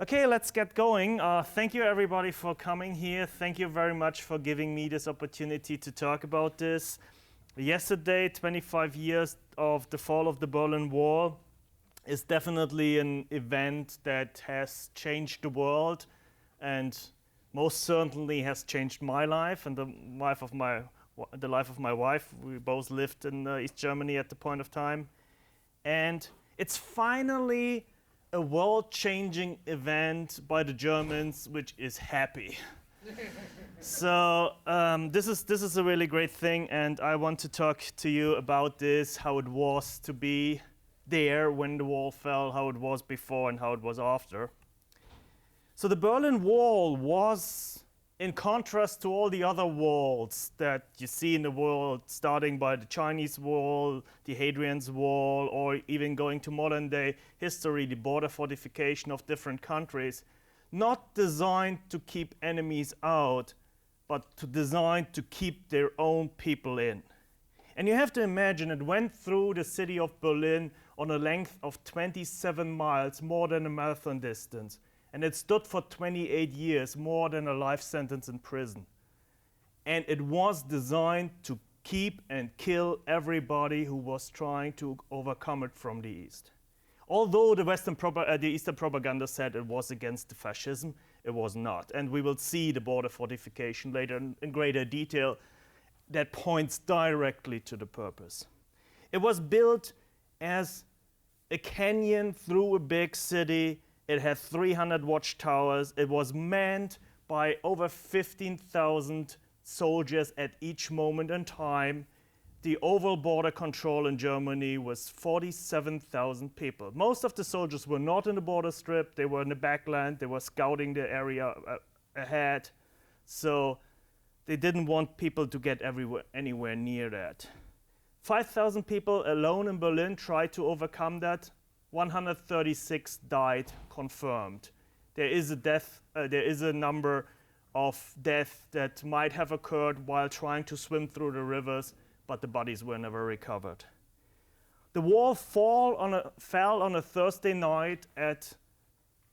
Okay, let's get going. Thank you everybody for coming here. Thank you very much for giving me this opportunity to talk about this. Yesterday, 25 years of the fall of the Berlin Wall is definitely an event that has changed the world and most certainly has changed my life and the life of my wife. We both lived in East Germany at the point of time. And it's finally a world-changing event by the Germans, which is happy. So this is a really great thing, and I want to talk to you about this, how it was to be there when the wall fell, how it was before and how it was after. So the Berlin Wall was, in contrast to all the other walls that you see in the world, starting by the Chinese Wall, the Hadrian's Wall, or even going to modern day history, the border fortification of different countries, not designed to keep enemies out, but designed to keep their own people in. And you have to imagine it went through the city of Berlin on a length of 27 miles, more than a marathon distance. And it stood for 28 years, more than a life sentence in prison. And it was designed to keep and kill everybody who was trying to overcome it from the east. Although the Eastern propaganda said it was against the fascism, it was not. And we will see the border fortification later in greater detail that points directly to the purpose. It was built as a canyon through a big city. It had 300 watchtowers. It was manned by over 15,000 soldiers at each moment in time. The overall border control in Germany was 47,000 people. Most of the soldiers were not in the border strip. They were in the backland. They were scouting the area ahead. So they didn't want people to get anywhere near that. 5,000 people alone in Berlin tried to overcome that. 136 died confirmed. There is a number of deaths that might have occurred while trying to swim through the rivers, but the bodies were never recovered. The wall fell on a Thursday night at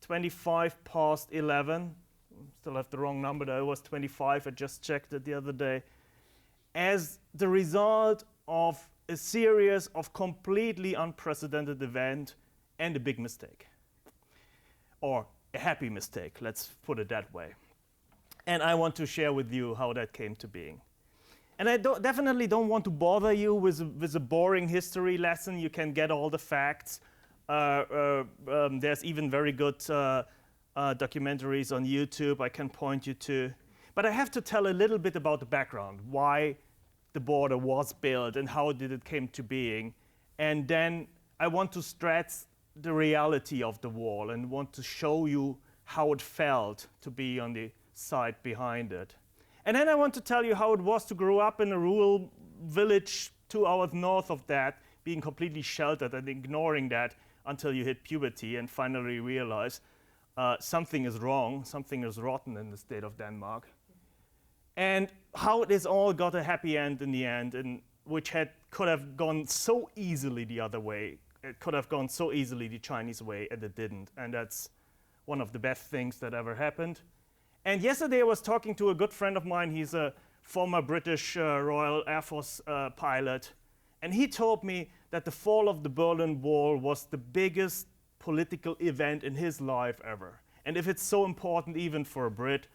25 past 11. Still have the wrong number there, it was 25, I just checked it the other day. As the result of a series of completely unprecedented events and a big mistake. Or a happy mistake, let's put it that way. And I want to share with you how that came to being. And I definitely don't want to bother you with a boring history lesson. You can get all the facts. There's even very good documentaries on YouTube I can point you to. But I have to tell a little bit about the background, why the border was built and how did it came to being. And then I want to stress the reality of the wall and want to show you how it felt to be on the side behind it. And then I want to tell you how it was to grow up in a rural village 2 hours north of that, being completely sheltered and ignoring that until you hit puberty and finally realize something is wrong, something is rotten in the state of Denmark. And how this all got a happy end in the end, and which could have gone so easily the other way. It could have gone so easily the Chinese way, and it didn't. And that's one of the best things that ever happened. And yesterday I was talking to a good friend of mine. He's a former British Royal Air Force pilot. And he told me that the fall of the Berlin Wall was the biggest political event in his life ever. And if it's so important even for a Brit,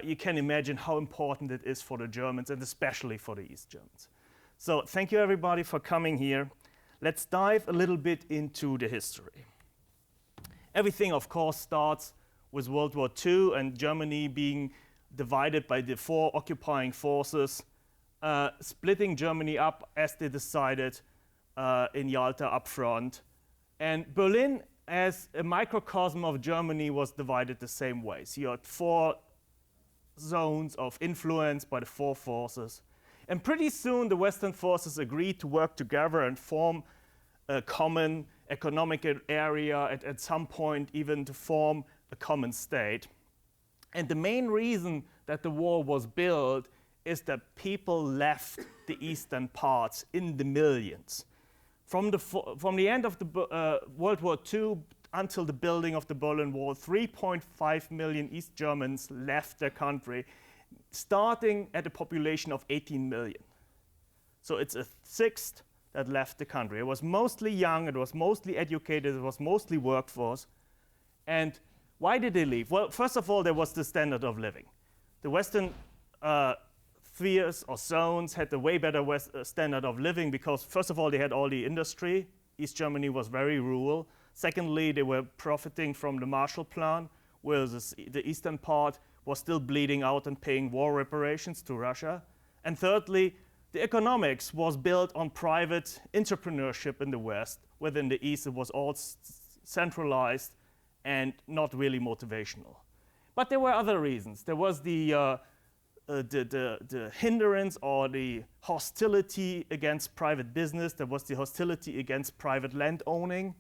you can imagine how important it is for the Germans, and especially for the East Germans. So thank you everybody for coming here. Let's dive a little bit into the history. Everything, of course, starts with World War II and Germany being divided by the 4 occupying forces, splitting Germany up as they decided in Yalta up front. And Berlin, as a microcosm of Germany, was divided the same way. So you had 4 zones of influence by the 4 forces. And pretty soon the Western forces agreed to work together and form a common economic area, at some point even to form a common state. And the main reason that the wall was built is that people left the eastern parts in the millions. From the end of the World War II until the building of the Berlin Wall, 3.5 million East Germans left their country, starting at a population of 18 million. So it's a sixth that left the country. It was mostly young, it was mostly educated, it was mostly workforce. And why did they leave? Well, first of all, there was the standard of living. The Western spheres or zones had a way better standard of living because, first of all, they had all the industry. East Germany was very rural. Secondly, they were profiting from the Marshall Plan, whereas the eastern part was still bleeding out and paying war reparations to Russia. And thirdly, the economics was built on private entrepreneurship in the West, whether in the East it was all centralized and not really motivational. But there were other reasons. There was the hindrance or the hostility against private business. There was the hostility against private land owning.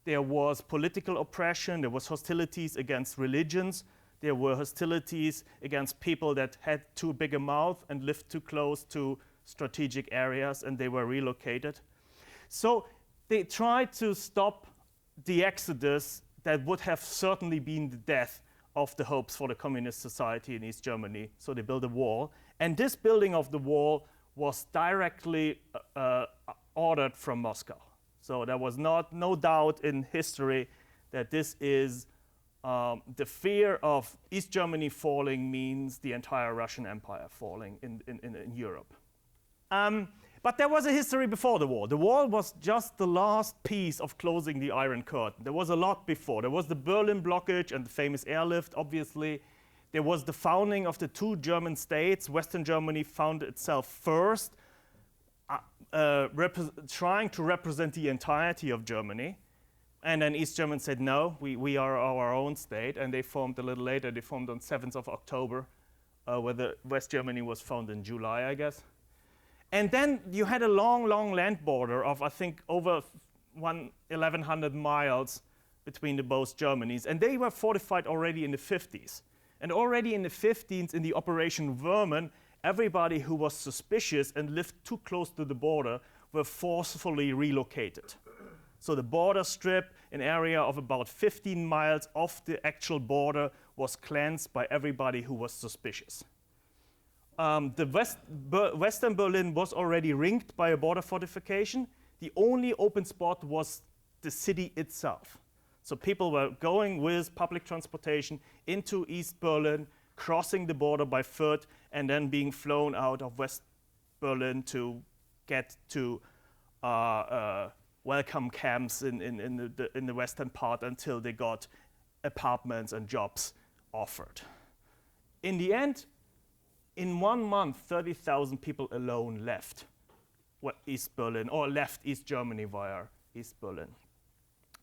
There was political oppression. There was hostilities against religions. There were hostilities against people that had too big a mouth and lived too close to strategic areas, and they were relocated. So they tried to stop the exodus that would have certainly been the death of the hopes for the communist society in East Germany. So they built a wall. And this building of the wall was directly ordered from Moscow. So there was no doubt in history that this is the fear of East Germany falling means the entire Russian Empire falling in Europe. But there was a history before the wall. The wall was just the last piece of closing the Iron Curtain. There was a lot before. There was the Berlin blockage and the famous airlift, obviously. There was the founding of the two German states. Western Germany found itself first, trying to represent the entirety of Germany. And then East Germany said, no, we are our own state. And they formed a little later. They formed on 7th of October, where the West Germany was found in July, I guess. And then you had a long, long land border of, I think, over 1,100 miles between the both Germanys. And they were fortified already in the 50s. And already in the 50s, in the Operation Vermin, everybody who was suspicious and lived too close to the border were forcefully relocated. So the border strip, an area of about 15 miles off the actual border, was cleansed by everybody who was suspicious. Western Berlin was already ringed by a border fortification. The only open spot was the city itself. So people were going with public transportation into East Berlin, crossing the border by foot, and then being flown out of West Berlin to get to welcome camps in the western part until they got apartments and jobs offered. In the end, in 1 month, 30,000 people alone left East Berlin, or left East Germany via East Berlin.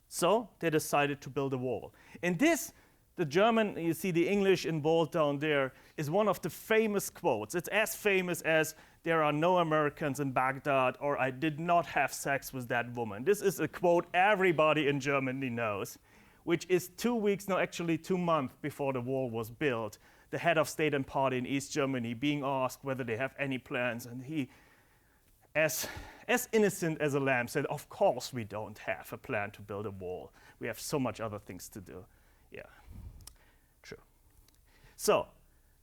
So they decided to build a wall. And this, the German, you see the English in bold down there, is one of the famous quotes. It's as famous as "there are no Americans in Baghdad," or "I did not have sex with that woman." This is a quote everybody in Germany knows, which is 2 weeks, no, actually 2 months before the wall was built. The head of state and party in East Germany being asked whether they have any plans, and he, as innocent as a lamb, said, "Of course we don't have a plan to build a wall. We have so much other things to do." Yeah, true. So,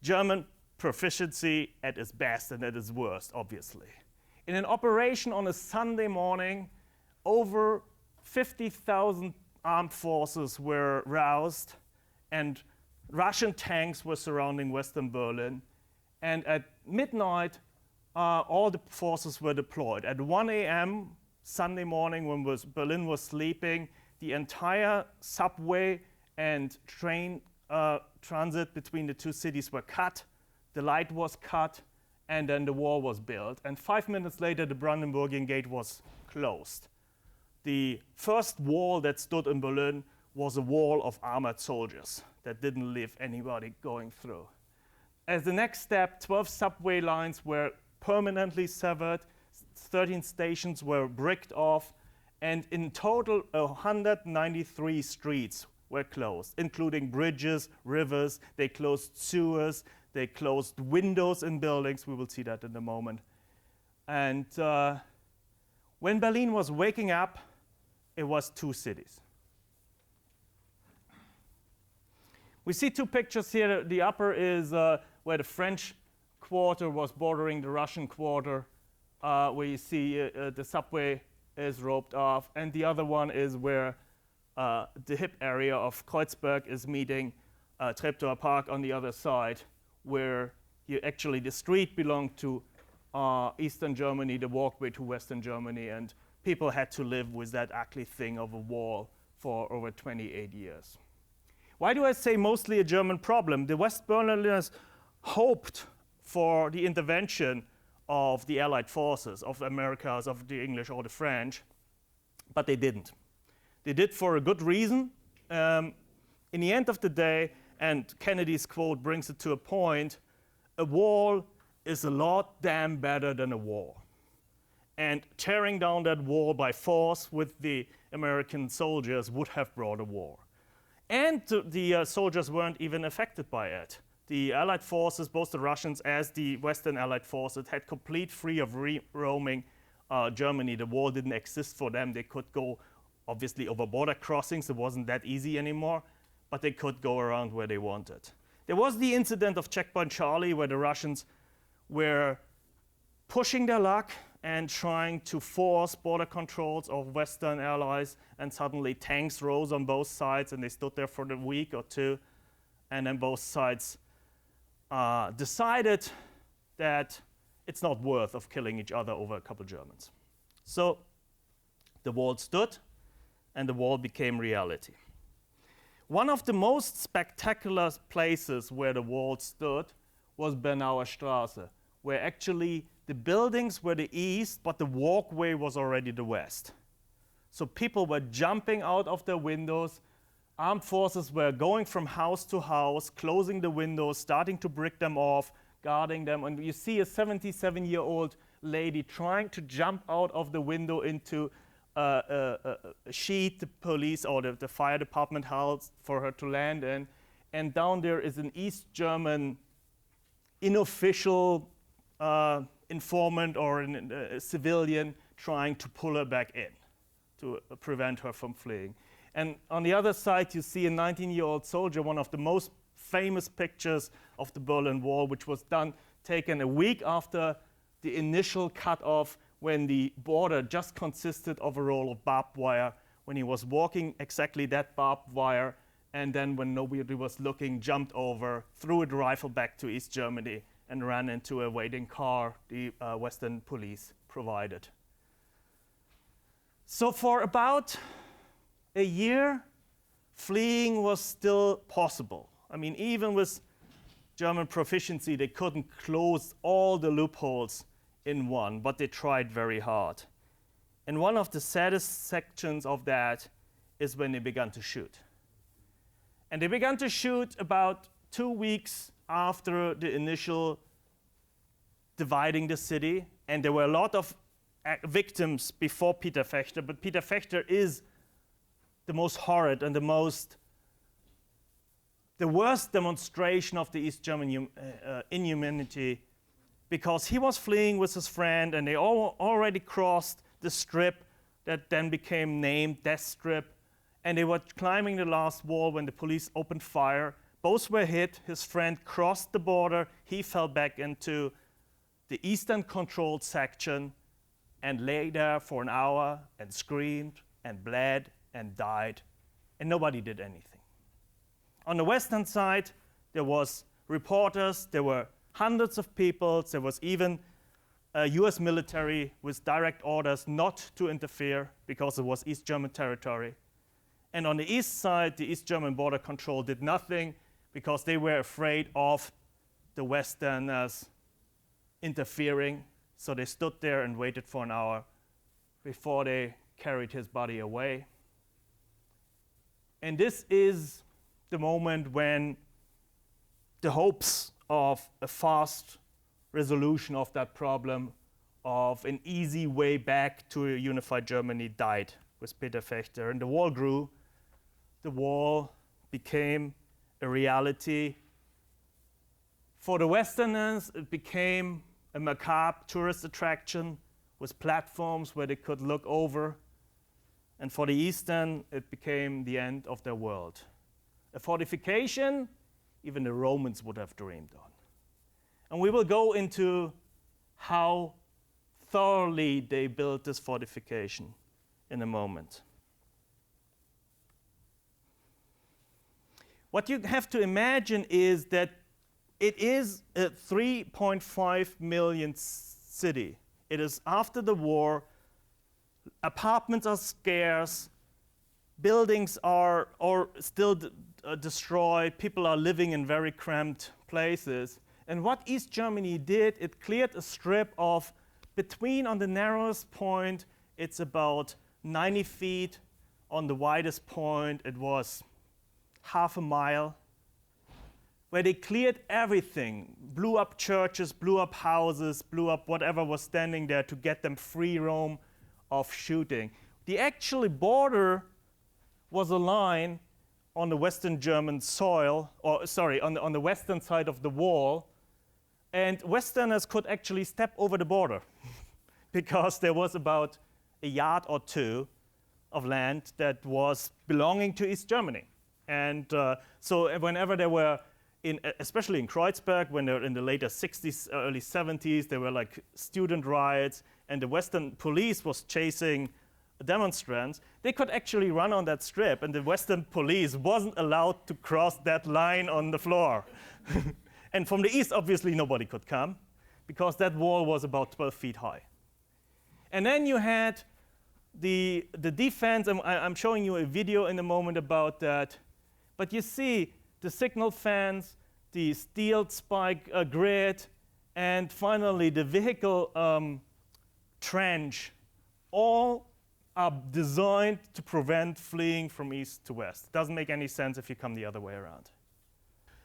German proficiency at its best and at its worst, obviously. In an operation on a Sunday morning, over 50,000 armed forces were roused, and Russian tanks were surrounding Western Berlin. And at midnight, all the forces were deployed. At 1 a.m. Sunday morning, when Berlin was sleeping, the entire subway and train transit between the two cities were cut, the light was cut, and then the wall was built. And 5 minutes later, the Brandenburgian Gate was closed. The first wall that stood in Berlin was a wall of armored soldiers that didn't leave anybody going through. As the next step, 12 subway lines were permanently severed, 13 stations were bricked off, and in total, 193 streets were closed, including bridges, rivers. They closed sewers, they closed windows in buildings. We will see that in a moment. And when Berlin was waking up, it was two cities. We see two pictures here. The upper is where the French quarter was bordering the Russian quarter, where you see the subway is roped off. And the other one is where the hip area of Kreuzberg is meeting Treptower Park on the other side, where the street belonged to Eastern Germany, the walkway to Western Germany, and people had to live with that ugly thing of a wall for over 28 years. Why do I say mostly a German problem? The West Berliners hoped for the intervention of the Allied forces, of the Americas, of the English or the French, but they didn't. They did for a good reason. In the end of the day, and Kennedy's quote brings it to a point, a wall is a lot damn better than a war. And tearing down that wall by force with the American soldiers would have brought a war. And the soldiers weren't even affected by it. The Allied forces, both the Russians as the Western Allied forces, had complete free of roaming Germany. The wall didn't exist for them. They could go, obviously, over border crossings. It wasn't that easy anymore, but they could go around where they wanted. There was the incident of Checkpoint Charlie, where the Russians were pushing their luck and trying to force border controls of Western allies, and suddenly tanks rose on both sides, and they stood there for a week or two, and then both sides decided that it's not worth of killing each other over a couple Germans. So the wall stood, and the wall became reality. One of the most spectacular places where the wall stood was Bernauer Straße, where actually the buildings were the east, but the walkway was already the west. So people were jumping out of their windows. Armed forces were going from house to house, closing the windows, starting to brick them off, guarding them. And you see a 77-year-old lady trying to jump out of the window into a sheet the police or the fire department held for her to land in. And down there is an East German unofficial informant or a civilian trying to pull her back in to prevent her from fleeing. And on the other side, you see a 19-year-old soldier, one of the most famous pictures of the Berlin Wall, which was taken a week after the initial cut-off, when the border just consisted of a roll of barbed wire, when he was walking exactly that barbed wire, and then when nobody was looking, jumped over, threw a rifle back to East Germany, and ran into a waiting car the Western police provided. So for about a year, fleeing was still possible. I mean, even with German proficiency, they couldn't close all the loopholes in one, but they tried very hard. And one of the saddest sections of that is when they began to shoot. And they began to shoot about 2 weeks after the initial dividing the city, and there were a lot of victims before Peter Fechter, but Peter Fechter is the most horrid and the worst demonstration of the East German inhumanity, because he was fleeing with his friend, and they already crossed the strip that then became named Death Strip, and they were climbing the last wall when the police opened fire. Both were hit. His friend crossed the border. He fell back into the eastern controlled section and lay there for an hour and screamed and bled and died, and nobody did anything. On the western side, there was reporters, there were hundreds of people, there was even a US military with direct orders not to interfere because it was East German territory. And on the east side, the East German border control did nothing because they were afraid of the Westerners interfering. So they stood there and waited for an hour before they carried his body away. And this is the moment when the hopes of a fast resolution of that problem, of an easy way back to a unified Germany, died with Peter Fechter. And the wall grew. The wall became a reality. For the Westerners, it became a macabre tourist attraction with platforms where they could look over. And for the Eastern, it became the end of their world. A fortification even the Romans would have dreamed on. And we will go into how thoroughly they built this fortification in a moment. What you have to imagine is that it is a 3.5 million city. It is after the war. Apartments are scarce. Buildings are still destroyed. People are living in very cramped places. And what East Germany did, it cleared a strip of between, on the narrowest point, it's about 90 feet. On the widest point, it was half a mile, where they cleared everything, blew up churches, blew up houses, blew up whatever was standing there to get them free roam of shooting. The actual border was a line on the Western German soil, on the western side of the wall, and Westerners could actually step over the border because there was about a yard or two of land that was belonging to East Germany. And so whenever there were, especially in Kreuzberg, when they were in the later 60s, early 70s, there were like student riots, and the Western police was chasing demonstrants, they could actually run on that strip, and the Western police wasn't allowed to cross that line on the floor. And from the east, obviously, nobody could come, because that wall was about 12 feet high. And then you had the defense, and I'm showing you a video in a moment about that. But you see the signal fence, the steel spike grid, and finally the vehicle trench, all are designed to prevent fleeing from east to west. It doesn't make any sense if you come the other way around.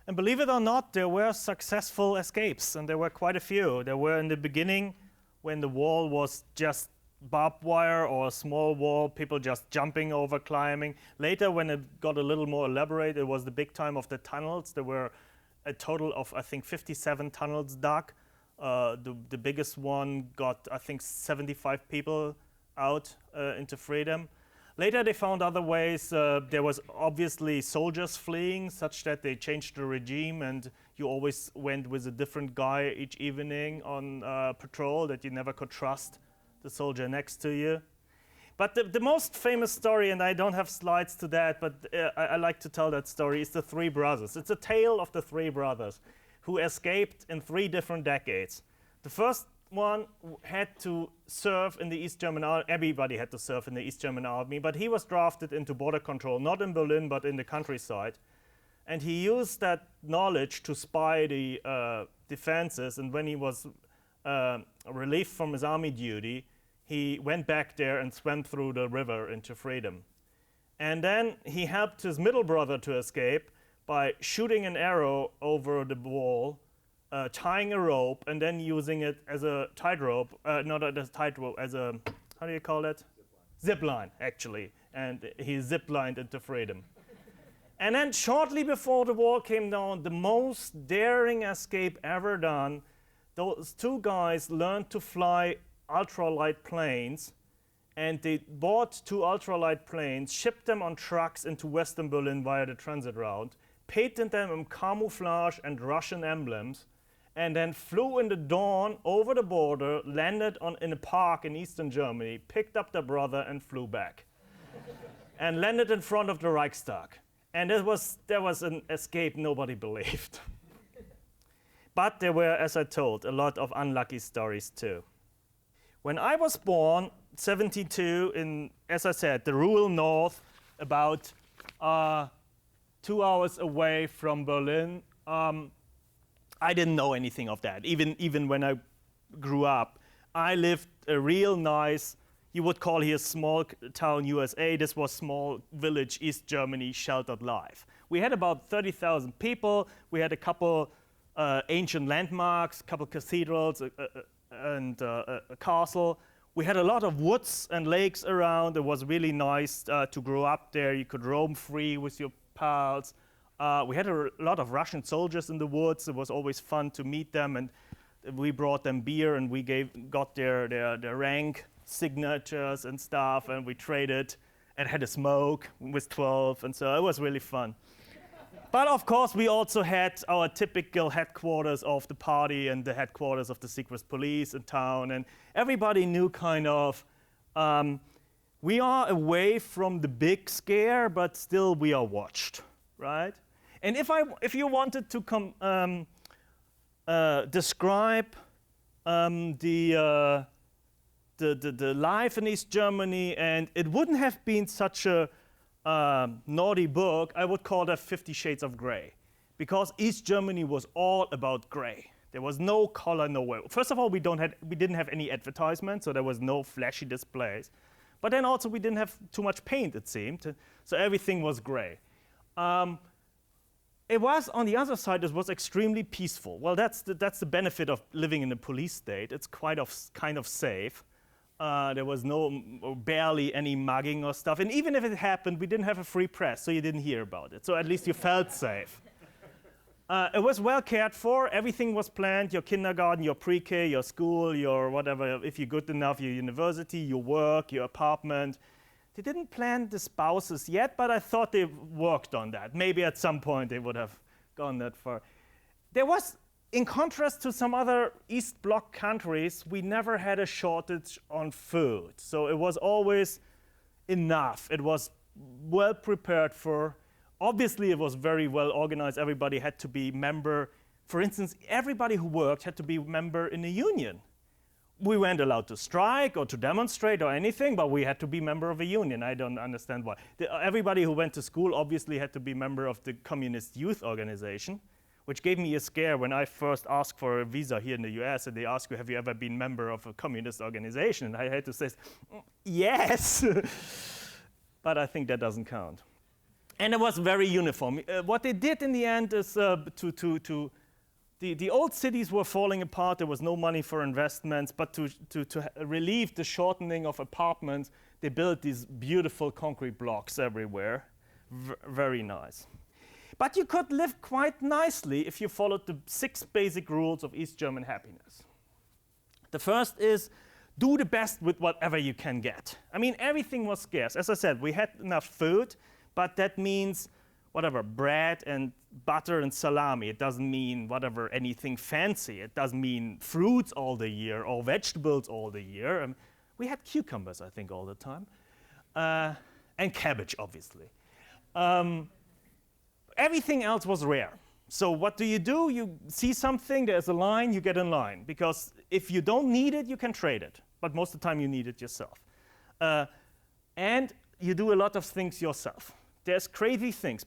And believe it or not, there were successful escapes, and there were quite a few. There were in the beginning, when the wall was just barbed wire or a small wall, people just jumping over, climbing. Later, when it got a little more elaborate, it was the big time of the tunnels. There were a total of, I think, 57 tunnels dug. The biggest one got, I think, 75 people out into freedom. Later, they found other ways. There was obviously soldiers fleeing, such that they changed the regime, and you always went with a different guy each evening on patrol that you never could trust the soldier next to you. But the most famous story, and I don't have slides to that, but I like to tell that story, is the three brothers. It's a tale of the three brothers who escaped in 3 different decades. The first one had to serve in the East German Army. Everybody had to serve in the East German Army, but he was drafted into border control, not in Berlin, but in the countryside. And he used that knowledge to spy the defenses, and when he was relieved from his army duty, he went back there and swam through the river into freedom. And then he helped his middle brother to escape by shooting an arrow over the wall, tying a rope, and then using it as a tightrope, not as a tightrope, as a, how do you call it? Zip line, actually. And he zip-lined into freedom. And then shortly before the wall came down, the most daring escape ever done, those 2 guys learned to fly ultralight planes, and they bought 2 ultralight planes, shipped them on trucks into Western Berlin via the transit route, painted them in camouflage and Russian emblems, and then flew in the dawn over the border, landed in a park in Eastern Germany, picked up their brother and flew back. And landed in front of the Reichstag. And there was an escape nobody believed. But there were, as I told, a lot of unlucky stories too. When I was born, 72, in, as I said, the rural north, about 2 hours away from Berlin, I didn't know anything of that, even when I grew up. I lived a real nice, you would call here small town USA. This was small village East Germany sheltered life. We had about 30,000 people. We had a couple ancient landmarks, a couple cathedrals, and a castle. We had a lot of woods and lakes around. It was really nice to grow up there. You could roam free with your pals. We had a lot of Russian soldiers in the woods. It was always fun to meet them, and we brought them beer, and we got their rank signatures and stuff, and we traded and had a smoke with 12, and so it was really fun. But of course, we also had our typical headquarters of the party and the headquarters of the secret police in town, and everybody knew kind of, we are away from the big scare, but still we are watched, right? And if you wanted to describe the life in East Germany, and it wouldn't have been such a naughty book, I would call that 50 Shades of Grey, because East Germany was all about gray. There was no color nowhere. First of all, we didn't have any advertisement, so there was no flashy displays. But then also we didn't have too much paint, it seemed, so everything was gray. It was, on the other side, it was extremely peaceful. Well, that's the benefit of living in a police state. It's kind of safe. There was barely any mugging or stuff. And even if it happened, we didn't have a free press, so you didn't hear about it. So at least you felt safe. It was well cared for. Everything was planned, your kindergarten, your pre-K, your school, your whatever, if you're good enough, your university, your work, your apartment. They didn't plan the spouses yet, but I thought they worked on that. Maybe at some point they would have gone that far. There was, in contrast to some other East Bloc countries, we never had a shortage on food. So it was always enough. It was well prepared for. Obviously, it was very well organized. Everybody had to be member. For instance, everybody who worked had to be member in a union. We weren't allowed to strike or to demonstrate or anything, but we had to be member of a union. I don't understand why. Everybody who went to school obviously had to be member of the Communist Youth Organization, which gave me a scare when I first asked for a visa here in the US, and they asked you, have you ever been member of a communist organization? And I had to say, yes, but I think that doesn't count. And it was very uniform. What they did in the end is the old cities were falling apart. There was no money for investments, but to relieve the shortening of apartments, they built these beautiful concrete blocks everywhere. Very nice. But you could live quite nicely if you followed the 6 basic rules of East German happiness. The first is, do the best with whatever you can get. I mean, everything was scarce. As I said, we had enough food, but that means whatever, bread and butter and salami. It doesn't mean whatever, anything fancy. It doesn't mean fruits all the year or vegetables all the year. We had cucumbers, I think, all the time. And cabbage, obviously. Everything else was rare. So what do? You see something, there's a line, you get in line. Because if you don't need it, you can trade it. But most of the time, you need it yourself. And you do a lot of things yourself. There's crazy things.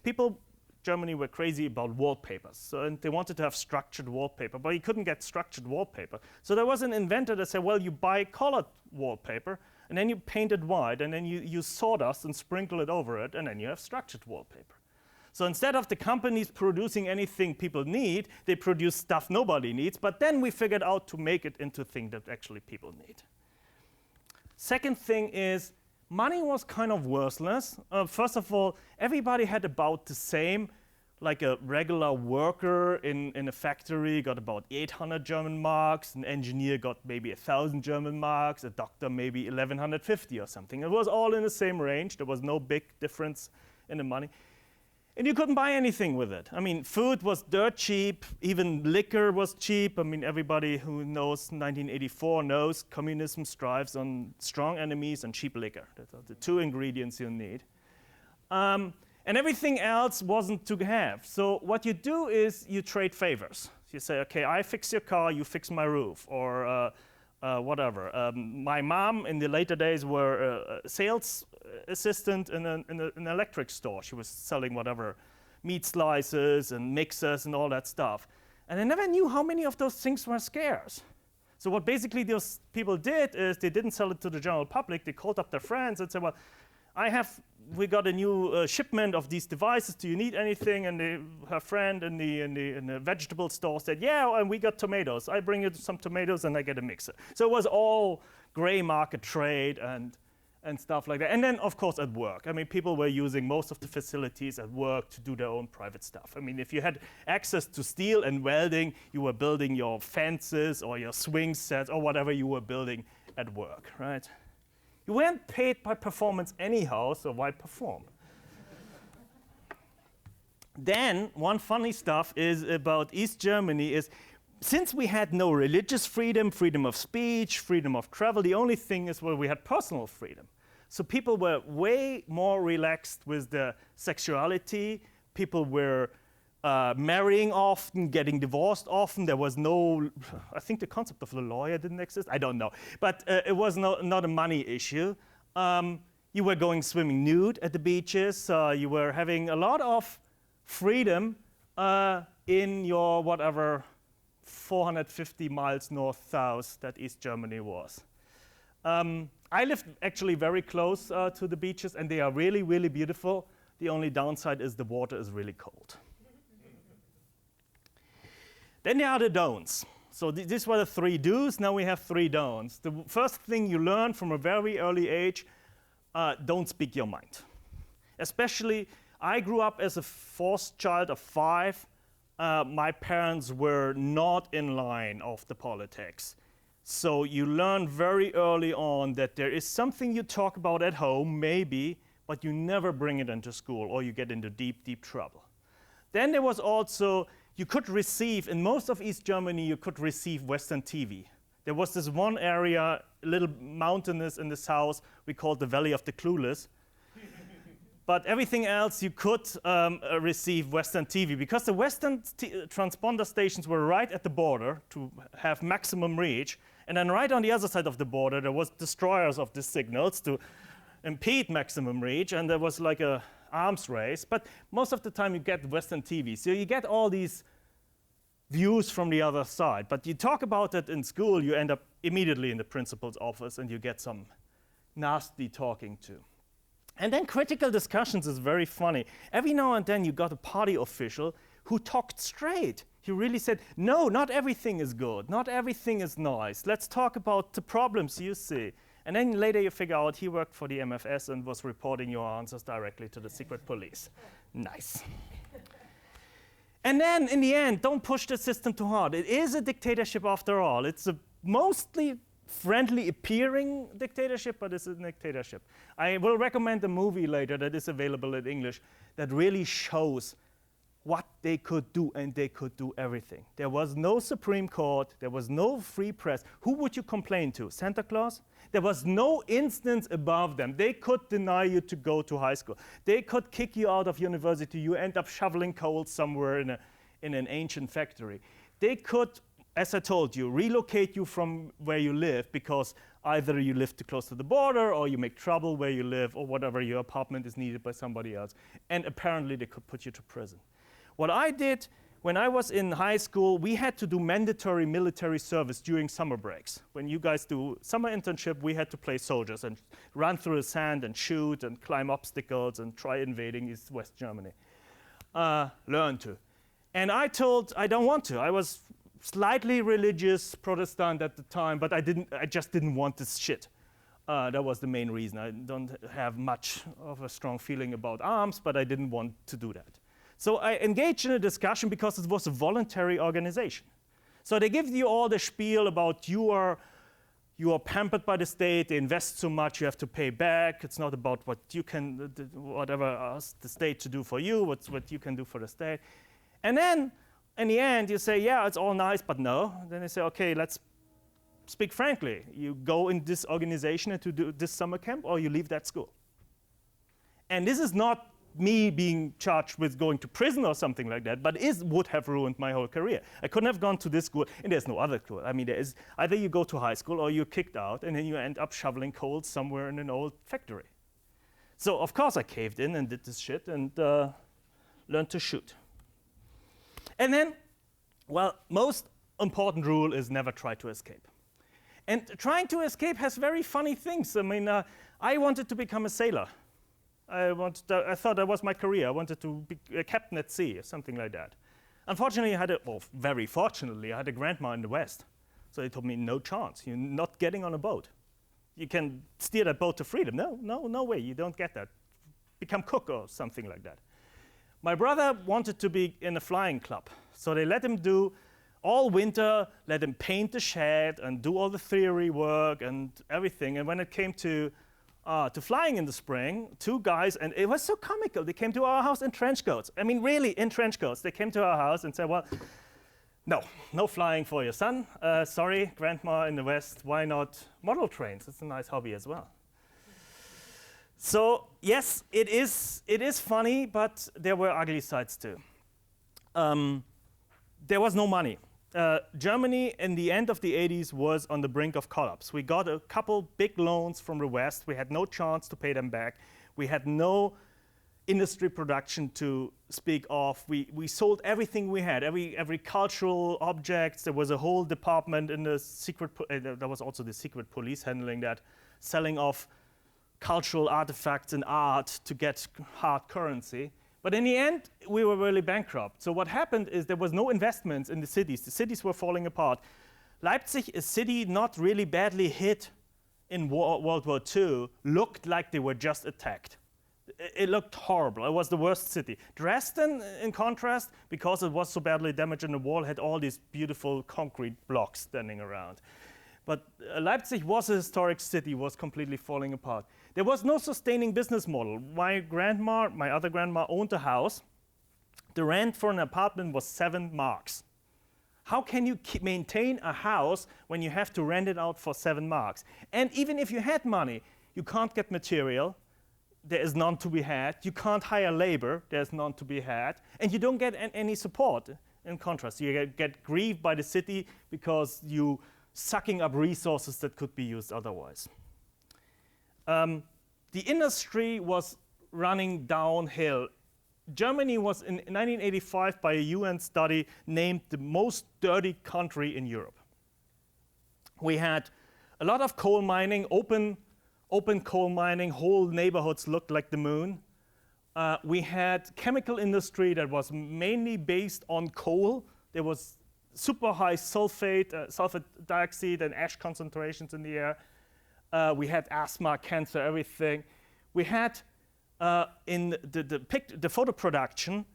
Germany were crazy about wallpapers. So, and they wanted to have structured wallpaper, but you couldn't get structured wallpaper. So there was an inventor that said, well, you buy colored wallpaper, and then you paint it white, and then you use sawdust and sprinkle it over it, and then you have structured wallpaper. So instead of the companies producing anything people need, they produce stuff nobody needs, but then we figured out to make it into a thing that actually people need. Second thing is, money was kind of worthless. First of all, everybody had about the same, like a regular worker in a factory got about 800 German marks, an engineer got maybe 1,000 German marks, a doctor maybe 1,150 or something. It was all in the same range. There was no big difference in the money. And you couldn't buy anything with it. I mean, food was dirt cheap, even liquor was cheap. I mean, everybody who knows 1984 knows communism strives on strong enemies and cheap liquor. Those are the 2 ingredients you need. And everything else wasn't to have. So what you do is you trade favors. You say, okay, I fix your car, you fix my roof, or whatever. My mom in the later days were a sales assistant in an electric store. She was selling whatever, meat slices and mixers and all that stuff. And I never knew how many of those things were scarce. So what basically those people did is they didn't sell it to the general public. They called up their friends and said, well, we got a new shipment of these devices. Do you need anything? And her friend in the vegetable store said, yeah, and we got tomatoes. I bring you some tomatoes and I get a mixer. So it was all gray market trade and stuff like that. And then, of course, at work. I mean, people were using most of the facilities at work to do their own private stuff. I mean, if you had access to steel and welding, you were building your fences or your swing sets or whatever you were building at work, right? You weren't paid by performance anyhow, so why perform? Then one funny stuff is about East Germany is, since we had no religious freedom, freedom of speech, freedom of travel, the only thing is where we had personal freedom. So people were way more relaxed with their sexuality. People were marrying often, getting divorced often. There was no, I think the concept of the lawyer didn't exist. I don't know. But it was not a money issue. You were going swimming nude at the beaches. You were having a lot of freedom in your whatever 450 miles north-south that East Germany was. I lived actually very close to the beaches, and they are really, really beautiful. The only downside is the water is really cold. Then there are the don'ts. So these were the 3 do's, now we have 3 don'ts. The first thing you learn from a very early age, don't speak your mind. Especially, I grew up as a 4th child of 5. My parents were not in line of the politics. So you learn very early on that there is something you talk about at home, maybe, but you never bring it into school or you get into deep, deep trouble. Then there was also, you could receive, in most of East Germany, you could receive Western TV. There was this one area, a little mountainous in the south, we called the Valley of the Clueless. But everything else you could receive Western TV, because the Western transponder stations were right at the border to have maximum reach. And then right on the other side of the border, there was destroyers of the signals to impede maximum reach. And there was like a arms race. But most of the time you get Western TV. So you get all these views from the other side. But you talk about it in school, you end up immediately in the principal's office and you get some nasty talking to. And then critical discussions is very funny. Every now and then you got a party official who talked straight. He really said, no, not everything is good. Not everything is nice. Let's talk about the problems you see. And then later you figure out he worked for the MFS and was reporting your answers directly to the secret police. Nice. And then in the end, don't push the system too hard. It is a dictatorship after all. It's a mostly friendly appearing dictatorship, but it's a dictatorship. I will recommend a movie later that is available in English that really shows what they could do, and they could do everything. There was no Supreme Court, there was no free press. Who would you complain to? Santa Claus? There was no instance above them. They could deny you to go to high school. They could kick you out of university. You end up shoveling coal somewhere in an ancient factory. They could, as I told you, relocate you from where you live because either you live too close to the border or you make trouble where you live or whatever, your apartment is needed by somebody else. And apparently they could put you to prison. What I did when I was in high school, we had to do mandatory military service during summer breaks. When you guys do summer internship, we had to play soldiers and run through the sand and shoot and climb obstacles and try invading East West Germany. Learn to. And I told I don't want to. I was slightly religious Protestant at the time, but I just didn't want this shit. That was the main reason. I don't have much of a strong feeling about arms, but I didn't want to do that. So I engaged in a discussion because it was a voluntary organization. So they give you all the spiel about you are pampered by the state, they invest so much, you have to pay back. It's not about what you can, whatever ask the state to do for you, what you can do for the state. And then in the end, you say, yeah, it's all nice, but no. Then they say, okay, let's speak frankly. You go in this organization to do this summer camp, or you leave that school. And this is not me being charged with going to prison or something like that, but it would have ruined my whole career. I couldn't have gone to this school, and there's no other school. I mean, there is either you go to high school or you're kicked out, and then you end up shoveling coal somewhere in an old factory. So, of course, I caved in and did this shit and learned to shoot. And then, well, most important rule is never try to escape. And trying to escape has very funny things. I mean, I wanted to become a sailor. I thought that was my career. I wanted to be a captain at sea or something like that. Unfortunately, very fortunately, I had a grandma in the West. So they told me, no chance. You're not getting on a boat. You can steer that boat to freedom. No way. You don't get that. Become cook or something like that. My brother wanted to be in a flying club. So they let him do all winter, let him paint the shed and do all the theory work and everything. And when it came to to flying in the spring, 2 guys, and it was so comical. They came to our house in trench coats. I mean, really, in trench coats. They came to our house and said, well, no flying for your son. Sorry, grandma in the West, why not model trains? It's a nice hobby as well. So yes, it is funny, but there were ugly sides too. There was no money. Germany in the end of the 80s was on the brink of collapse. We got a couple big loans from the West. We had no chance to pay them back. We had no industry production to speak of. We sold everything we had, every cultural objects. There was a whole department in the secret, there was also the secret police handling that, selling off cultural artifacts and art to get hard currency. But in the end, we were really bankrupt. So what happened is there was no investments in the cities. The cities were falling apart. Leipzig, a city not really badly hit in World War II, looked like they were just attacked. It looked horrible. It was the worst city. Dresden, in contrast, because it was so badly damaged in the war, had all these beautiful concrete blocks standing around. But Leipzig was a historic city, was completely falling apart. There was no sustaining business model. My other grandma, owned a house. The rent for an apartment was 7 marks. How can you maintain a house when you have to rent it out for 7 marks? And even if you had money, you can't get material. There is none to be had. You can't hire labor. There's none to be had. And you don't get any support. In contrast, you get grieved by the city because you sucking up resources that could be used otherwise. The industry was running downhill. Germany was in 1985 by a UN study named the most dirty country in Europe. We had a lot of coal mining, open coal mining, whole neighborhoods looked like the moon. We had chemical industry that was mainly based on coal. There was super high sulfur dioxide and ash concentrations in the air. We had asthma, cancer, everything. We had in the photo production,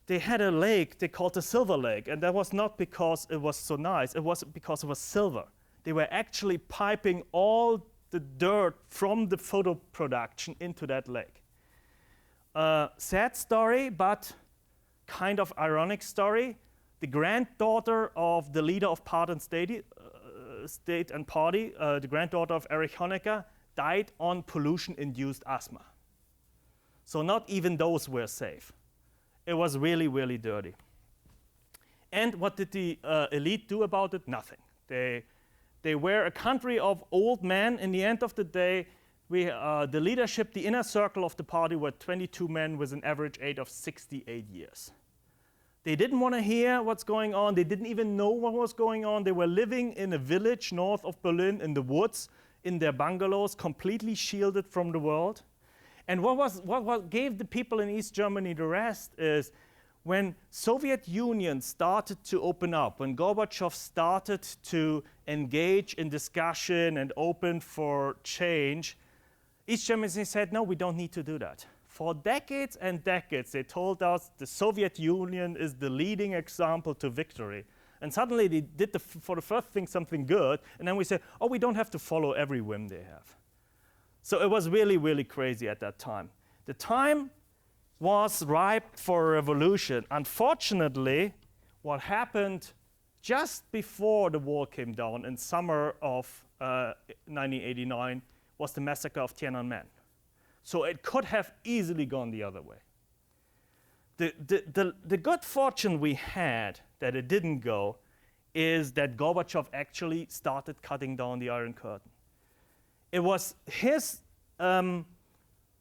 they had a lake they called the Silver Lake, and that was not because it was so nice, it was because it was silver. They were actually piping all the dirt from the photo production into that lake. Sad story, but kind of ironic story. The granddaughter of the leader of Pardon State and Party, the granddaughter of Erich Honecker, died on pollution-induced asthma. So not even those were safe. It was really, really dirty. And what did the elite do about it? Nothing. They were a country of old men. In the end of the day, the leadership, the inner circle of the party were 22 men with an average age of 68 years. They didn't want to hear what's going on. They didn't even know what was going on. They were living in a village north of Berlin in the woods, in their bungalows, completely shielded from the world. And what gave the people in East Germany the rest is when Soviet Union started to open up, when Gorbachev started to engage in discussion and open for change, East Germany said, no, we don't need to do that. For decades and decades, they told us the Soviet Union is the leading example to victory. And suddenly they did, for the first thing, something good, and then we said, oh, we don't have to follow every whim they have. So it was really, really crazy at that time. The time was ripe for a revolution. Unfortunately, what happened just before the wall came down in summer of 1989 was the massacre of Tiananmen. So it could have easily gone the other way. The good fortune we had that it didn't go is that Gorbachev actually started cutting down the Iron Curtain. It was his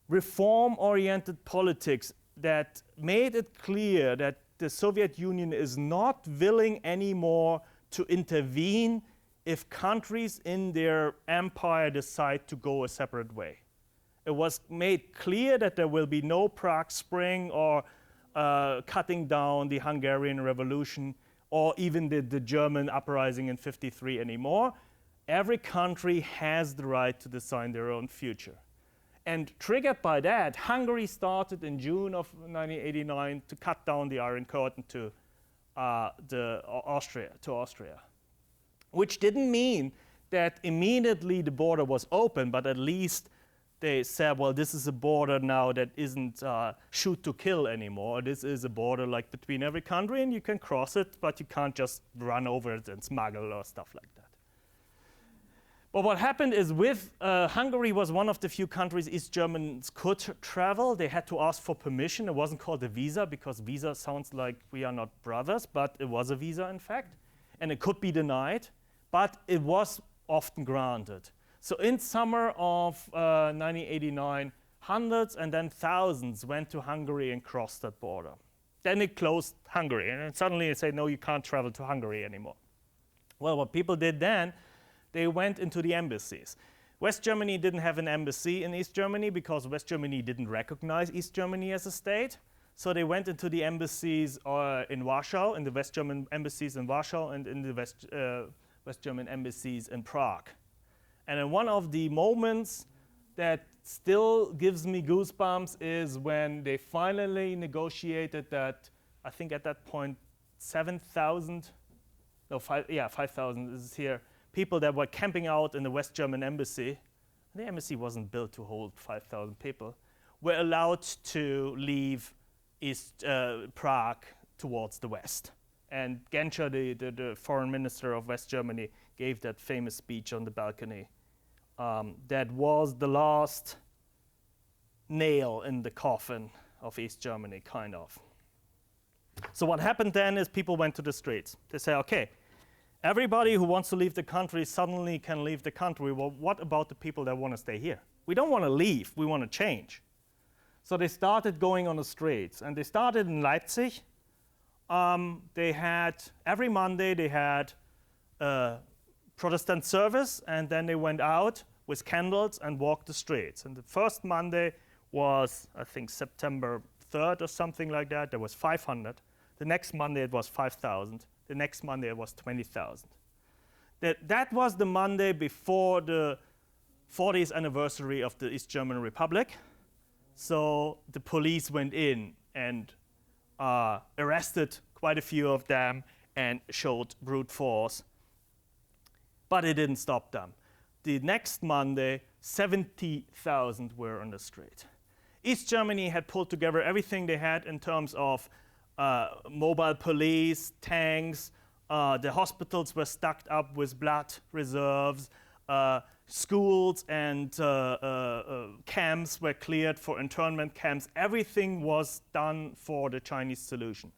reform-oriented politics that made it clear that the Soviet Union is not willing anymore to intervene if countries in their empire decide to go a separate way. It was made clear that there will be no Prague Spring or cutting down the Hungarian Revolution or even the German uprising in '53 anymore. Every country has the right to design their own future. And triggered by that, Hungary started in June of 1989 to cut down the Iron Curtain to Austria, which didn't mean that immediately the border was open, but at least they said, well, this is a border now that isn't shoot to kill anymore. This is a border like between every country, and you can cross it, but you can't just run over it and smuggle or stuff like that. But what happened is with Hungary was one of the few countries East Germans could travel. They had to ask for permission. It wasn't called a visa because visa sounds like we are not brothers, but it was a visa in fact. And it could be denied, but it was often granted. So in summer of 1989, hundreds and then thousands went to Hungary and crossed that border. Then it closed Hungary, and then suddenly it said, no, you can't travel to Hungary anymore. Well, what people did then, they went into the embassies. West Germany didn't have an embassy in East Germany because West Germany didn't recognize East Germany as a state. So they went into the embassies in Warsaw, in the West German embassies in Warsaw, and in the West German embassies in Prague. And then one of the moments that still gives me goosebumps is when they finally negotiated that, I think at that point, 5,000 is here, people that were camping out in the West German embassy. The embassy wasn't built to hold 5,000 people, were allowed to leave Prague towards the west. And Genscher, the foreign minister of West Germany, gave that famous speech on the balcony. That was the last nail in the coffin of East Germany, kind of. So what happened then is people went to the streets. They say, okay, everybody who wants to leave the country suddenly can leave the country. Well, what about the people that want to stay here? We don't want to leave, we want to change. So they started going on the streets, and they started in Leipzig. They had, every Monday they had Protestant service, and then they went out with candles and walked the streets. And the first Monday was, I think, September 3rd or something like that. There was 500. The next Monday it was 5,000. The next Monday it was 20,000. That was the Monday before the 40th anniversary of the East German Republic. So the police went in and arrested quite a few of them and showed brute force. But it didn't stop them. The next Monday, 70,000 were on the street. East Germany had pulled together everything they had in terms of mobile police, tanks. The hospitals were stocked up with blood reserves. Schools and camps were cleared for internment camps. Everything was done for the Chinese solution.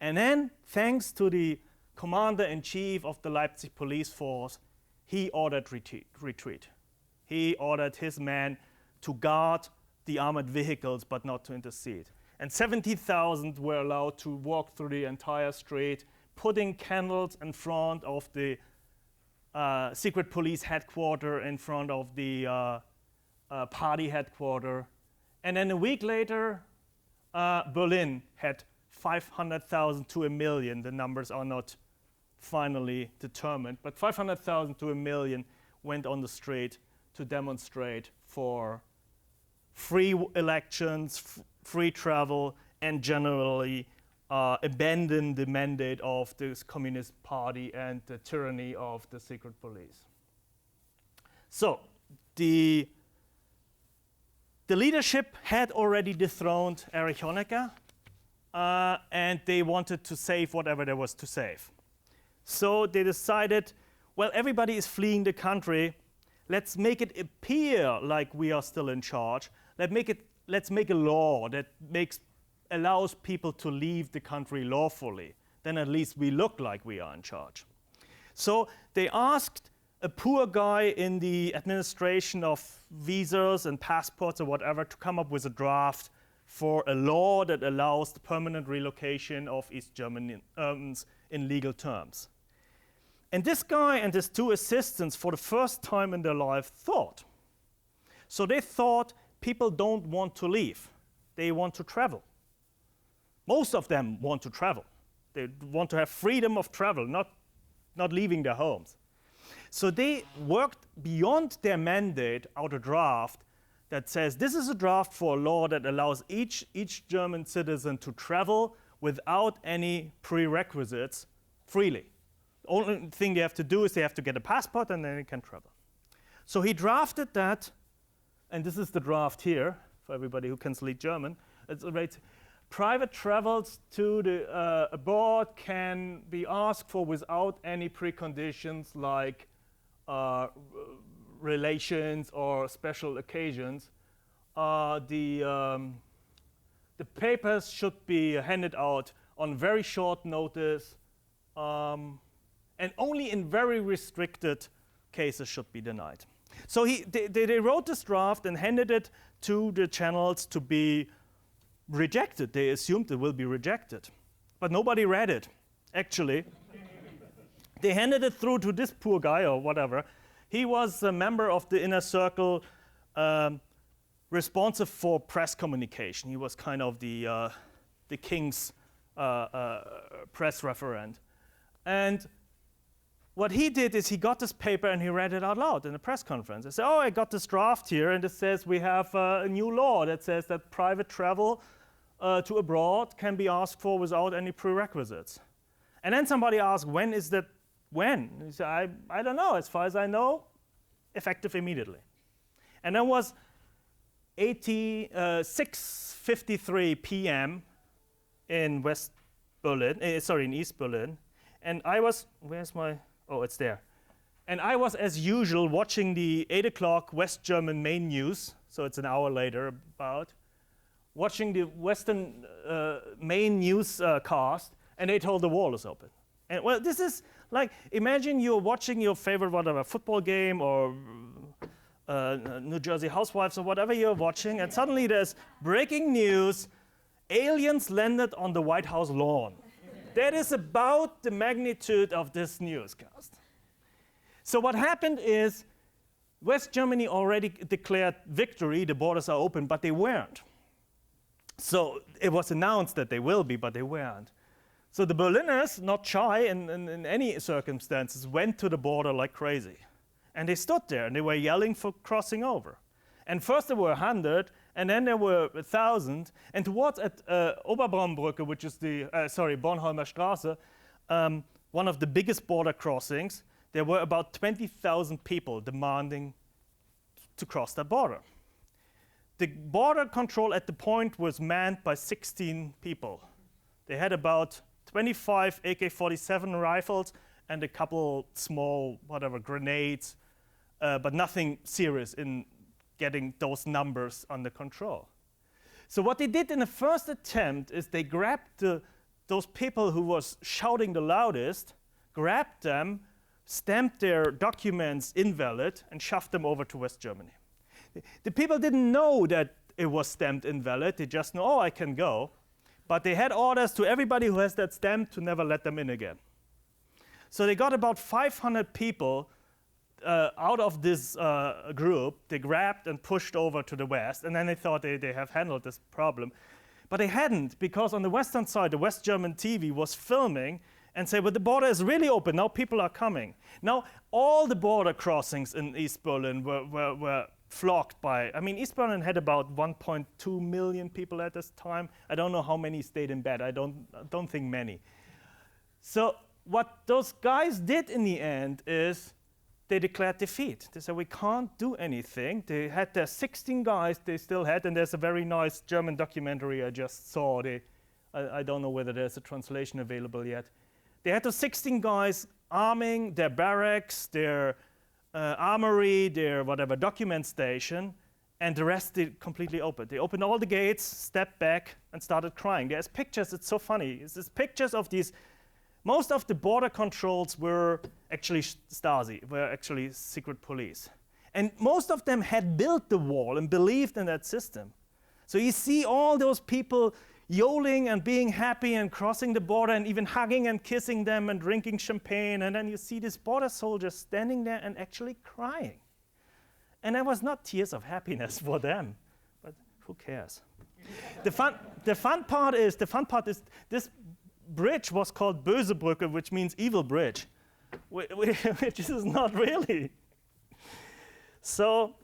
And then, thanks to the commander-in-chief of the Leipzig police force, he ordered retreat. He ordered his men to guard the armored vehicles but not to intercede. And 70,000 were allowed to walk through the entire street, putting candles in front of the secret police headquarters, in front of the party headquarters. And then a week later, Berlin had 500,000 to 1 million. The numbers are not finally determined, but 500,000 to 1 million went on the street to demonstrate for free elections, free travel, and generally abandon the mandate of the Communist Party and the tyranny of the secret police. So the leadership had already dethroned Erich Honecker, and they wanted to save whatever there was to save. So they decided, well, everybody is fleeing the country. Let's make it appear like we are still in charge. Let's make a law that allows people to leave the country lawfully. Then at least we look like we are in charge. So they asked a poor guy in the administration of visas and passports or whatever to come up with a draft for a law that allows the permanent relocation of East Germans in legal terms. And this guy and his two assistants, for the first time in their life, thought. So they thought people don't want to leave. They want to travel. Most of them want to travel. They want to have freedom of travel, not leaving their homes. So they worked beyond their mandate out a draft that says this is a draft for a law that allows each German citizen to travel without any prerequisites freely. The only thing they have to do is they have to get a passport and then they can travel. So he drafted that and this is the draft here, for everybody who can read German. It's right. Private travels to the abroad can be asked for without any preconditions like relations or special occasions. The papers should be handed out on very short notice, and only in very restricted cases should be denied. So they wrote this draft and handed it to the channels to be rejected. They assumed it will be rejected. But nobody read it, actually. They handed it through to this poor guy or whatever. He was a member of the inner circle responsive for press communication. He was kind of the king's press referent. And what he did is he got this paper and he read it out loud in a press conference. He said, oh, I got this draft here, and it says we have a new law that says that private travel to abroad can be asked for without any prerequisites. And then somebody asked, when is that? When? He said, I don't know. As far as I know, effective immediately. And that was 6:53 p.m. in West Berlin, in East Berlin. And I was, where's my, oh, it's there. And I was, as usual, watching the 8 o'clock West German main news, so it's an hour later about, watching the Western main news cast, and they told the wall is open. And well, this is like, imagine you're watching your favorite whatever football game or New Jersey Housewives or whatever you're watching, and suddenly there's breaking news, aliens landed on the White House lawn. That is about the magnitude of this newscast. So what happened is West Germany already declared victory, the borders are open, but they weren't. So it was announced that they will be, but they weren't. So the Berliners, not shy in any circumstances, went to the border like crazy. And they stood there and they were yelling for crossing over. And first there were 100, and then there were 1,000. And towards at Oberbraunbrücke, which is the, Bornholmer Straße, one of the biggest border crossings, there were about 20,000 people demanding to cross that border. The border control at the point was manned by 16 people. They had about 25 AK-47 rifles and a couple small, grenades, but nothing serious in getting those numbers under control. So what they did in the first attempt is they grabbed those people who was shouting the loudest, grabbed them, stamped their documents invalid, and shoved them over to West Germany. The people didn't know that it was stamped invalid. They just know, oh, I can go. But they had orders to everybody who has that stamp to never let them in again. So they got about 500 people out of this group. They grabbed and pushed over to the west, and then they thought they have handled this problem. But they hadn't, because on the western side, the West German TV was filming and said, well, the border is really open, now people are coming. Now, all the border crossings in East Berlin were flocked by, East Berlin had about 1.2 million people at this time. I don't know how many stayed in bed. I don't think many. So what those guys did in the end is they declared defeat. They said, we can't do anything. They had their 16 guys they still had, and there's a very nice German documentary I just saw. I don't know whether there's a translation available yet. They had those 16 guys arming their barracks, their armory, their document station, and the rest they completely opened. They opened all the gates, stepped back, and started crying. There's pictures, it's so funny. There's pictures of these. Most of the border controls were actually Stasi, were actually secret police. And most of them had built the wall and believed in that system. So you see all those people yodeling and being happy and crossing the border and even hugging and kissing them and drinking champagne, and then you see these border soldiers standing there and actually crying. And that was not tears of happiness for them, but who cares? The fun part is this bridge was called Böse Brücke, which means evil bridge, which is not really. So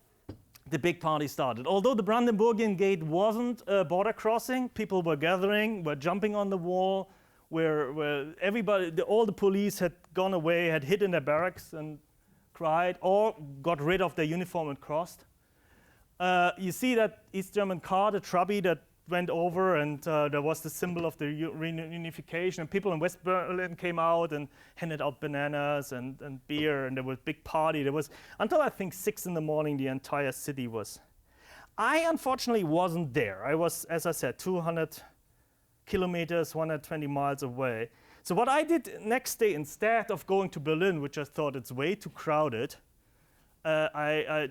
the big party started. Although the Brandenburgian Gate wasn't a border crossing, people were gathering, were jumping on the wall, where everybody, all the police had gone away, had hid in their barracks and cried, or got rid of their uniform and crossed. You see that East German car, the Trabi that went over, and there was the symbol of the reunification, and people in West Berlin came out and handed out bananas and beer, and there was a big party. There was, until I think 6 in the morning, the entire city was. I unfortunately wasn't there. I was, as I said, 200 kilometers, 120 miles away. So what I did next day, instead of going to Berlin, which I thought it's way too crowded, I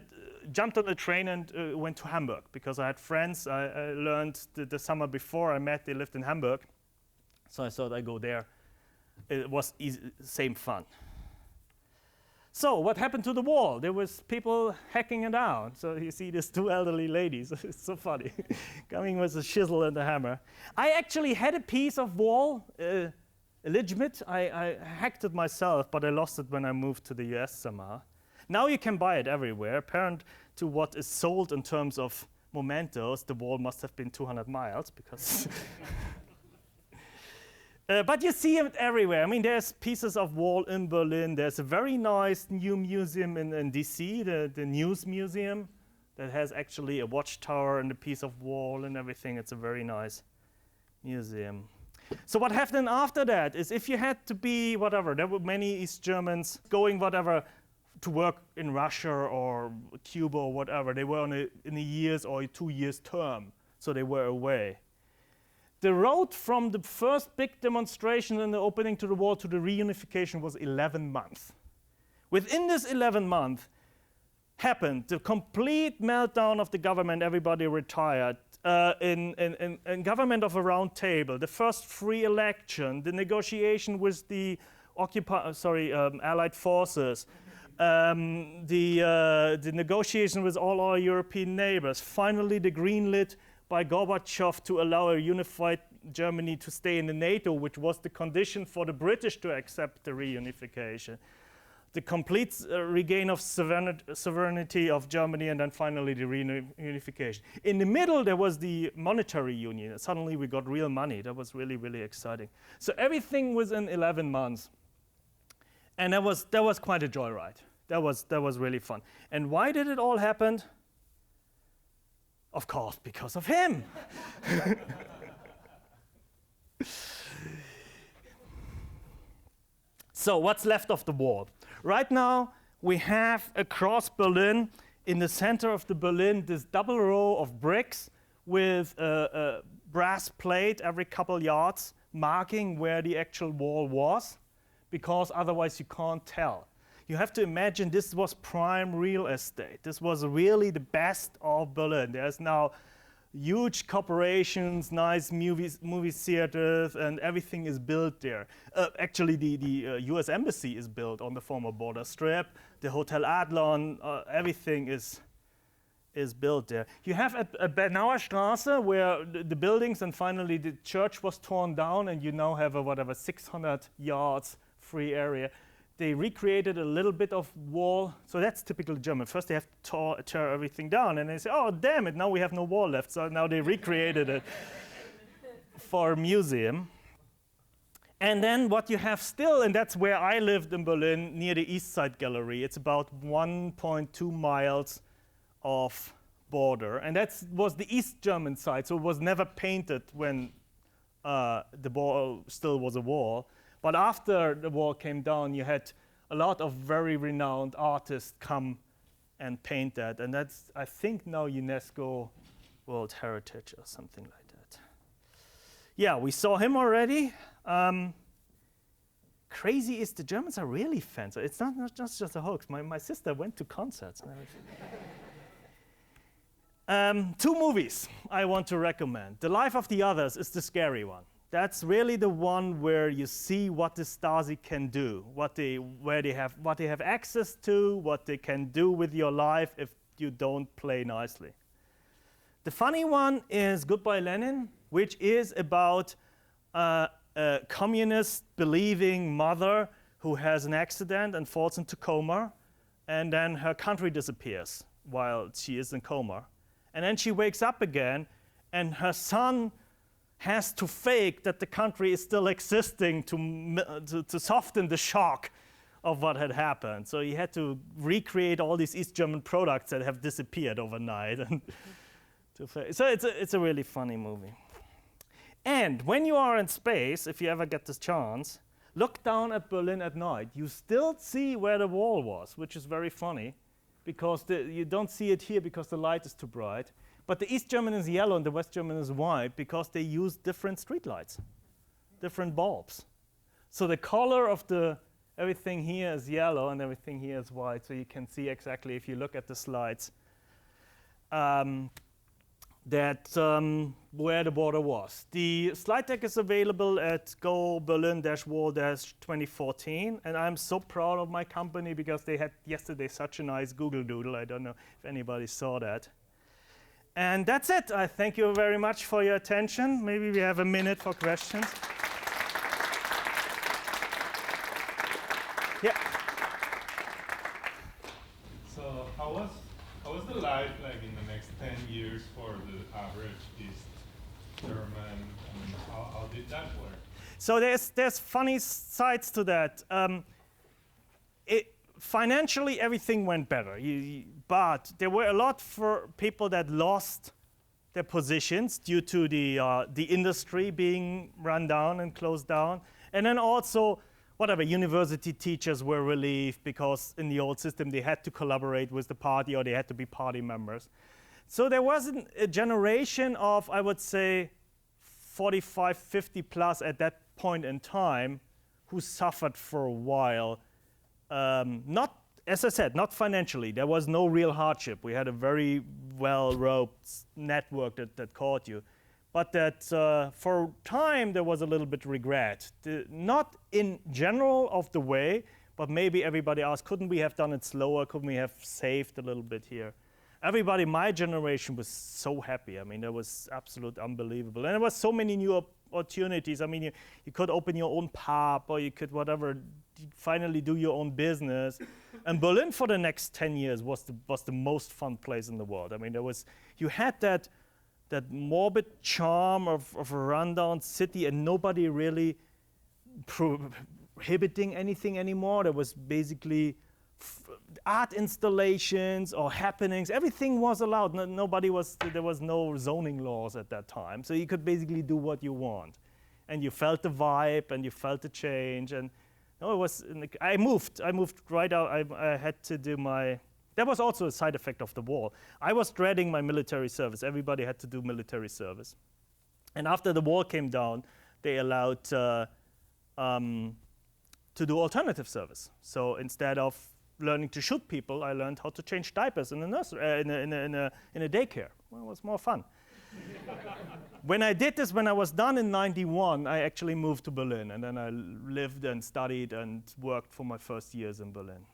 jumped on the train and went to Hamburg, because I had friends I learned the summer before I met, they lived in Hamburg. So I thought I'd go there. It was same fun. So what happened to the wall? There was people hacking it down. So you see these 2 elderly ladies. It's so funny, coming with a chisel and a hammer. I actually had a piece of wall, legitimate. I hacked it myself, but I lost it when I moved to the US somehow. Now you can buy it everywhere. Apparent to what is sold in terms of mementos, the wall must have been 200 miles, because but you see it everywhere. I mean, there's pieces of wall in Berlin. There's a very nice new museum in DC, the News Museum, that has actually a watchtower and a piece of wall and everything. It's a very nice museum. So what happened after that is, if you had to be whatever, there were many East Germans going whatever to work in Russia or Cuba or whatever. They were in a year's or 2 years term, so they were away. The road from the first big demonstration and the opening to the wall to the reunification was 11 months. Within this 11 months happened the complete meltdown of the government. Everybody retired. In government of a round table, the first free election, the negotiation with the Allied forces, the negotiation with all our European neighbors, finally the green lit by Gorbachev to allow a unified Germany to stay in the NATO, which was the condition for the British to accept the reunification. The complete regain of sovereignty of Germany, and then finally the reunification. In the middle, there was the monetary union. Suddenly we got real money. That was really, really exciting. So everything was in 11 months. And that was quite a joyride. That was really fun. And why did it all happen? Of course, because of him. So what's left of the wall? Right now, we have across Berlin, in the center of the Berlin, this double row of bricks with a brass plate every couple yards marking where the actual wall was, because otherwise you can't tell. You have to imagine this was prime real estate. This was really the best of Berlin. There's now huge corporations, nice movie theaters, and everything is built there. Actually, the US Embassy is built on the former border strip. The Hotel Adlon, everything is built there. You have at Bernauer Straße, where the buildings and finally the church was torn down, and you now have a 600 yards free area. They recreated a little bit of wall. So that's typical German. First they have to tear everything down, and they say, oh, damn it, now we have no wall left. So now they recreated it for a museum. And then what you have still, and that's where I lived in Berlin, near the East Side Gallery. It's about 1.2 miles of border. And that was the East German side, so it was never painted when the wall still was a wall. But after the wall came down, you had a lot of very renowned artists come and paint that. And that's, I think, now UNESCO World Heritage or something like that. Yeah, we saw him already. Crazy is the Germans are really fans. It's not just a hoax. My sister went to concerts and everything. 2 movies I want to recommend. The Life of the Others is the scary one. That's really the one where you see what the Stasi can do, what they have access to, what they can do with your life if you don't play nicely. The funny one is Goodbye Lenin, which is about a communist believing mother who has an accident and falls into coma, and then her country disappears while she is in coma. And then she wakes up again, and her son has to fake that the country is still existing to soften the shock of what had happened. So he had to recreate all these East German products that have disappeared overnight. And so it's a really funny movie. And when you are in space, if you ever get this chance, look down at Berlin at night. You still see where the wall was, which is very funny, because you don't see it here because the light is too bright. But the East German is yellow and the West German is white because they use different street lights, different bulbs. So the color of everything here is yellow and everything here is white. So you can see exactly, if you look at the slides, that where the border was. The slide deck is available at Go Berlin-Wall-2014, and I'm so proud of my company because they had yesterday such a nice Google Doodle. I don't know if anybody saw that. And that's it. I thank you very much for your attention. Maybe we have a minute for questions. Yeah. So how was the life like in the next 10 years for the average East German? I mean, how did that work? So there's funny sides to that. Financially, everything went better, but there were a lot for people that lost their positions due to the industry being run down and closed down, and then also university teachers were relieved because in the old system they had to collaborate with the party or they had to be party members. So there wasn't a generation of, I would say, 45, 50 plus at that point in time who suffered for a while. Not, as I said, not financially. There was no real hardship. We had a very well-roped network that caught you. But that for time there was a little bit regret. Not in general of the way, but maybe everybody asked, couldn't we have done it slower? Couldn't we have saved a little bit here? Everybody, my generation, was so happy. I mean, it was absolute unbelievable. And there was so many new opportunities. I mean, you could open your own pub or you could finally do your own business. And Berlin for the next 10 years was the most fun place in the world. I mean, you had that morbid charm of a rundown city and nobody really prohibiting anything anymore. There was basically art installations or happenings. Everything was allowed. There was no zoning laws at that time. So you could basically do what you want. And you felt the vibe and you felt the change. And I moved right out. I had to do that was also a side effect of the war. I was dreading my military service. Everybody had to do military service. And after the wall came down, they allowed to do alternative service. So instead of learning to shoot people, I learned how to change diapers in a nursery, in a daycare. Well, it was more fun. When I did this, when I was done in '91, I actually moved to Berlin, and then I lived and studied and worked for my first years in Berlin.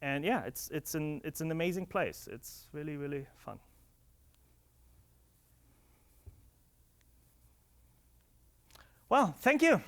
And yeah, it's an amazing place. It's really, really fun. Well, thank you.